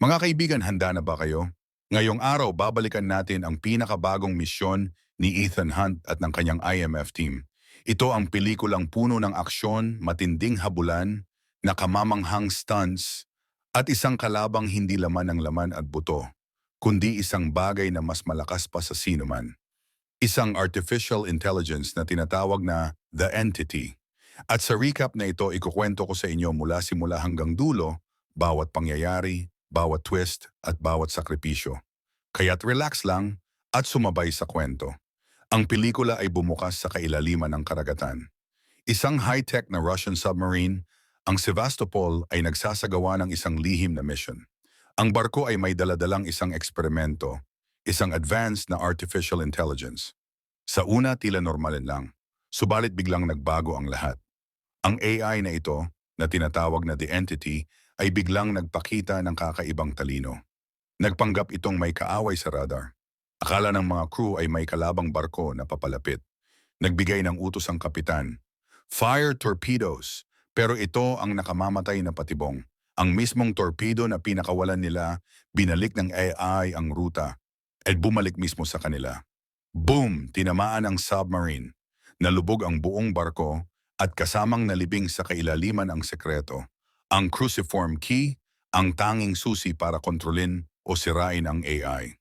Mga kaibigan, handa na ba kayo? Ngayong araw, babalikan natin ang pinakabagong misyon ni Ethan Hunt at ng kanyang IMF team. Ito ang pelikulang puno ng aksyon, matinding habulan, nakamamanghang stunts, at isang kalabang hindi laman ng laman at buto, kundi isang bagay na mas malakas pa sa sinuman. Isang artificial intelligence na tinatawag na The Entity. At sa recap na ito, ikukwento ko sa inyo mula simula hanggang dulo, bawat pangyayari, bawat twist at bawat sakripisyo. Kaya't relax lang at sumabay sa kwento. Ang pelikula ay bumukas sa kailaliman ng karagatan. Isang high-tech na Russian submarine, ang Sevastopol ay nagsasagawa ng isang lihim na mission. Ang barko ay may daladalang isang eksperimento, isang advanced na artificial intelligence. Sa una, tila normalin lang. Subalit biglang nagbago ang lahat. Ang AI na ito, na tinatawag na The Entity, ay biglang nagpakita ng kakaibang talino. Nagpanggap itong may kaaway sa radar. Akala ng mga crew ay may kalabang barko na papalapit. Nagbigay ng utos ang kapitan. Fire torpedoes! Pero ito ang nakamamatay na patibong. Ang mismong torpedo na pinakawalan nila, binalik ng AI ang ruta at bumalik mismo sa kanila. Boom! Tinamaan ang submarine. Nalubog ang buong barko at kasamang nalibing sa kailaliman ang sekreto. Ang cruciform key, ang tanging susi para kontrolin o sirain ang AI.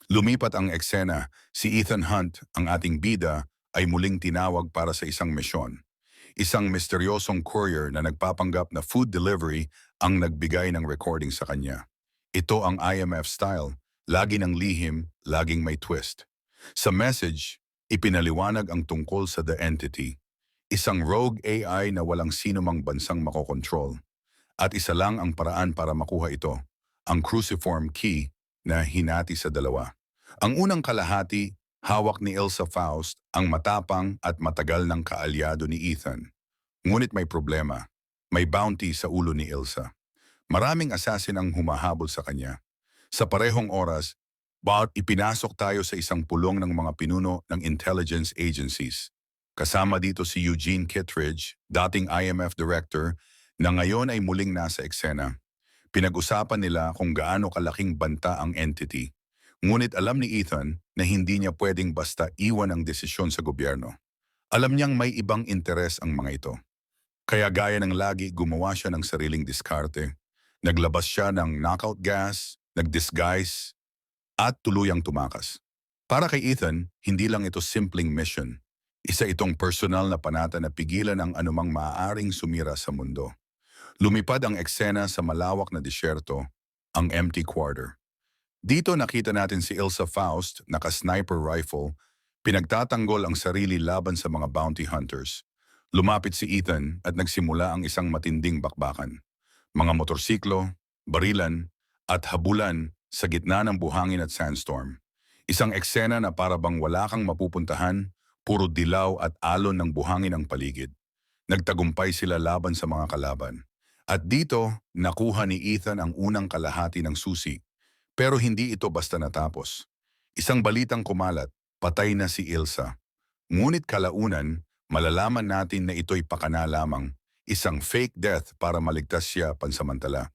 Lumipat ang eksena, si Ethan Hunt, ang ating bida, ay muling tinawag para sa isang misyon. Isang misteryosong courier na nagpapanggap na food delivery ang nagbigay ng recording sa kanya. Ito ang IMF style, lagi ng lihim, laging may twist. Sa message, ipinaliwanag ang tungkol sa The Entity, isang rogue AI na walang sinumang bansang makokontrol. At isa lang ang paraan para makuha ito, ang cruciform key na hinati sa dalawa. Ang unang kalahati, hawak ni Ilsa Faust, ang matapang at matagal ng kaalyado ni Ethan. Ngunit may problema, may bounty sa ulo ni Ilsa. Maraming assassin ang humahabol sa kanya. Sa parehong oras, ipinasok tayo sa isang pulong ng mga pinuno ng intelligence agencies. Kasama dito si Eugene Kittredge, dating IMF director, na ngayon ay muling nasa eksena. Pinag-usapan nila kung gaano kalaking banta ang entity. Ngunit alam ni Ethan na hindi niya pwedeng basta iwan ang desisyon sa gobyerno. Alam niyang may ibang interes ang mga ito. Kaya gaya ng lagi, gumawa siya ng sariling diskarte. Naglabas siya ng knockout gas, nag-disguise, at tuluyang tumakas. Para kay Ethan, hindi lang ito simpleng mission. Isa itong personal na panata na pigilan ang anumang maaaring sumira sa mundo. Lumipad ang eksena sa malawak na disyerto, ang empty quarter. Dito nakita natin si Ilsa Faust, naka-sniper rifle, pinagtatanggol ang sarili laban sa mga bounty hunters. Lumapit si Ethan at nagsimula ang isang matinding bakbakan. Mga motorsiklo, barilan, at habulan sa gitna ng buhangin at sandstorm. Isang eksena na parabang wala kang mapupuntahan, puro dilaw at alon ng buhangin ang paligid. Nagtagumpay sila laban sa mga kalaban. At dito, nakuha ni Ethan ang unang kalahati ng susi. Pero hindi ito basta natapos. Isang balitang kumalat, patay na si Ilsa. Ngunit kalaunan, malalaman natin na ito'y pakana lamang, isang fake death para maligtas siya pansamantala.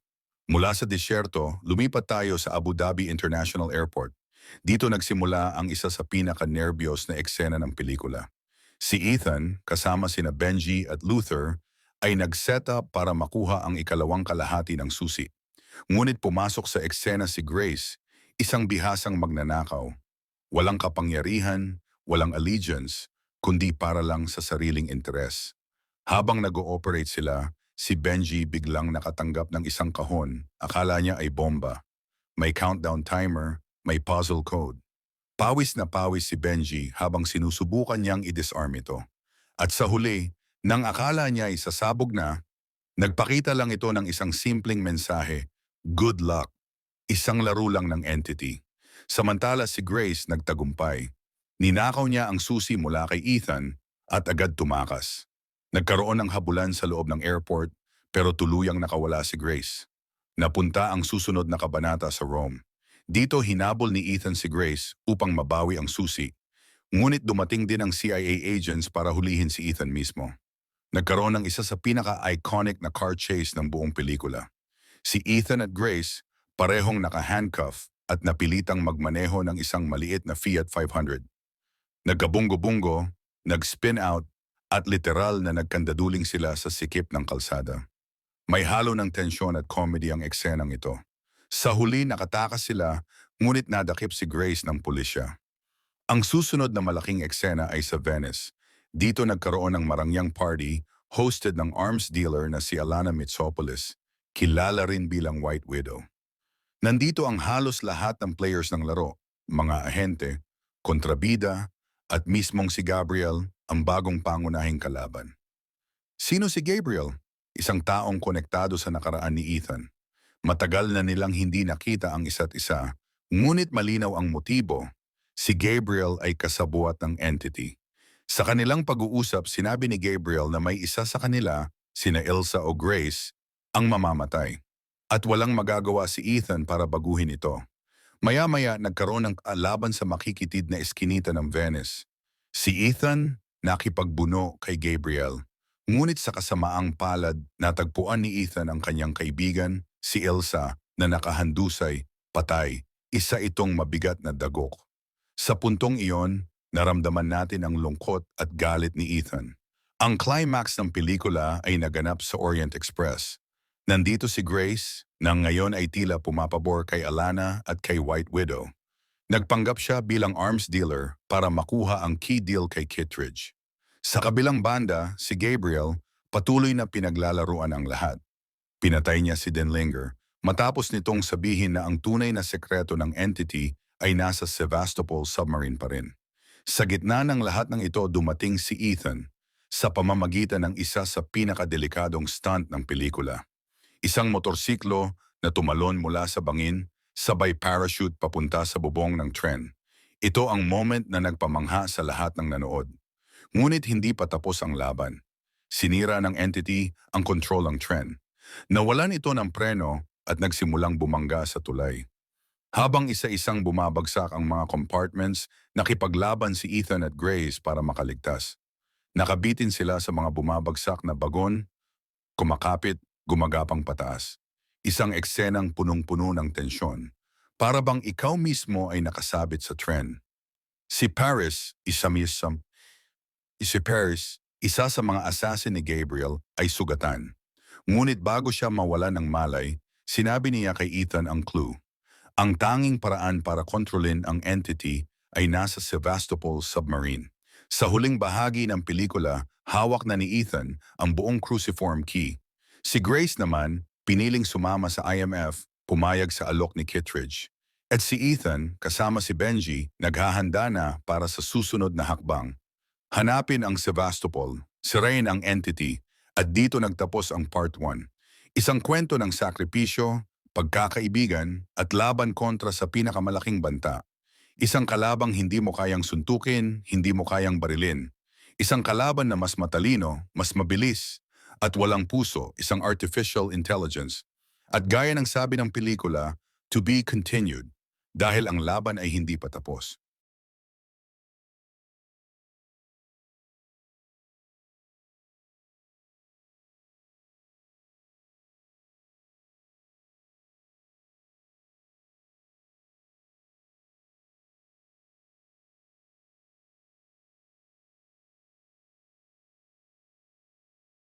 Mula sa disyerto, lumipat tayo sa Abu Dhabi International Airport. Dito nagsimula ang isa sa pinaka-nervyos na eksena ng pelikula. Si Ethan, kasama sina Benji at Luther, ay nag-set up para makuha ang ikalawang kalahati ng susi. Ngunit pumasok sa eksena si Grace, isang bihasang magnanakaw. Walang kapangyarihan, walang allegiance, kundi para lang sa sariling interes. Habang nag-ooperate sila, si Benji biglang nakatanggap ng isang kahon. Akala niya ay bomba. May countdown timer, may puzzle code. Pawis na pawis si Benji habang sinusubukan niyang i-disarm ito. At sa huli, nang akala niya ay sasabog na, nagpakita lang ito ng isang simpleng mensahe, good luck, isang laro lang ng entity. Samantala si Grace nagtagumpay. Ninakaw niya ang susi mula kay Ethan at agad tumakas. Nagkaroon ng habulan sa loob ng airport pero tuluyang nakawala si Grace. Napunta ang susunod na kabanata sa Rome. Dito hinabol ni Ethan si Grace upang mabawi ang susi. Ngunit dumating din ang CIA agents para hulihin si Ethan mismo. Nagkaroon ng isa sa pinaka-iconic na car chase ng buong pelikula. Si Ethan at Grace, Parehong naka-handcuff at napilitang magmaneho ng isang maliit na Fiat 500. Nagkabunggo-bunggo, nag-spin out, at literal na nagkandaduling sila sa sikip ng kalsada. May halo ng tensyon at comedy ang eksenang ito. Sa huli nakatakas sila, ngunit nadakip si Grace ng pulisya. Ang susunod na malaking eksena ay sa Venice. Dito nagkaroon ng marangyang party hosted ng arms dealer na si Alana Mitsopoulos, kilala rin bilang White Widow. Nandito ang halos lahat ng players ng laro, mga ahente, kontrabida, at mismong si Gabriel, ang bagong pangunahing kalaban. Sino si Gabriel? Isang taong konektado sa nakaraan ni Ethan. Matagal na nilang hindi nakita ang isa't isa, ngunit malinaw ang motibo. Si Gabriel ay kasabuat ng entity. Sa kanilang pag-uusap, sinabi ni Gabriel na may isa sa kanila, sina Elsa o Grace, ang mamamatay. At walang magagawa si Ethan para baguhin ito. Maya-maya nagkaroon ng laban sa makikitid na eskinita ng Venice. Si Ethan nakipagbuno kay Gabriel. Ngunit sa kasamaang palad, natagpuan ni Ethan ang kanyang kaibigan, si Elsa, na nakahandusay, patay. Isa itong mabigat na dagok. Sa puntong iyon, naramdaman natin ang lungkot at galit ni Ethan. Ang climax ng pelikula ay naganap sa Orient Express. Nandito si Grace, na ngayon ay tila pumapabor kay Alana at kay White Widow. Nagpanggap siya bilang arms dealer para makuha ang key deal kay Kittredge. Sa kabilang banda, si Gabriel, patuloy na pinaglalaruan ang lahat. Pinatay niya si Denlinger matapos nitong sabihin na ang tunay na sekreto ng entity ay nasa Sevastopol submarine pa rin. Sa gitna ng lahat ng ito dumating si Ethan sa pamamagitan ng isa sa pinakadelikadong stunt ng pelikula. Isang motorsiklo na tumalon mula sa bangin, sabay parachute papunta sa bubong ng tren. Ito ang moment na nagpamangha sa lahat ng nanood. Ngunit hindi pa tapos ang laban. Sinira ng entity ang control ng tren. Nawalan ito ng preno at nagsimulang bumangga sa tulay. Habang isa-isang bumabagsak ang mga compartments, nakipaglaban si Ethan at Grace para makaligtas. Nakabitin sila sa mga bumabagsak na bagon, kumakapit, gumagapang pataas. Isang eksenang punong-puno ng tensyon. Para bang ikaw mismo ay nakasabit sa tren. Si Paris, isa sa mga assassin ni Gabriel, ay sugatan. Ngunit bago siya mawala ng malay, sinabi niya kay Ethan ang clue. Ang tanging paraan para kontrolin ang entity ay nasa Sevastopol submarine. Sa huling bahagi ng pelikula, hawak na ni Ethan ang buong cruciform key. Si Grace naman, piniling sumama sa IMF, pumayag sa alok ni Kittredge. At si Ethan, kasama si Benji, naghahanda na para sa susunod na hakbang. Hanapin ang Sevastopol, sirain ang entity, at dito nagtapos ang part 1. Isang kwento ng sakripisyo, pagkakaibigan, at laban kontra sa pinakamalaking banta. Isang kalabang hindi mo kayang suntukin, hindi mo kayang barilin. Isang kalaban na mas matalino, mas mabilis, at walang puso, isang artificial intelligence. At gaya ng sabi ng pelikula, to be continued, dahil ang laban ay hindi pa tapos.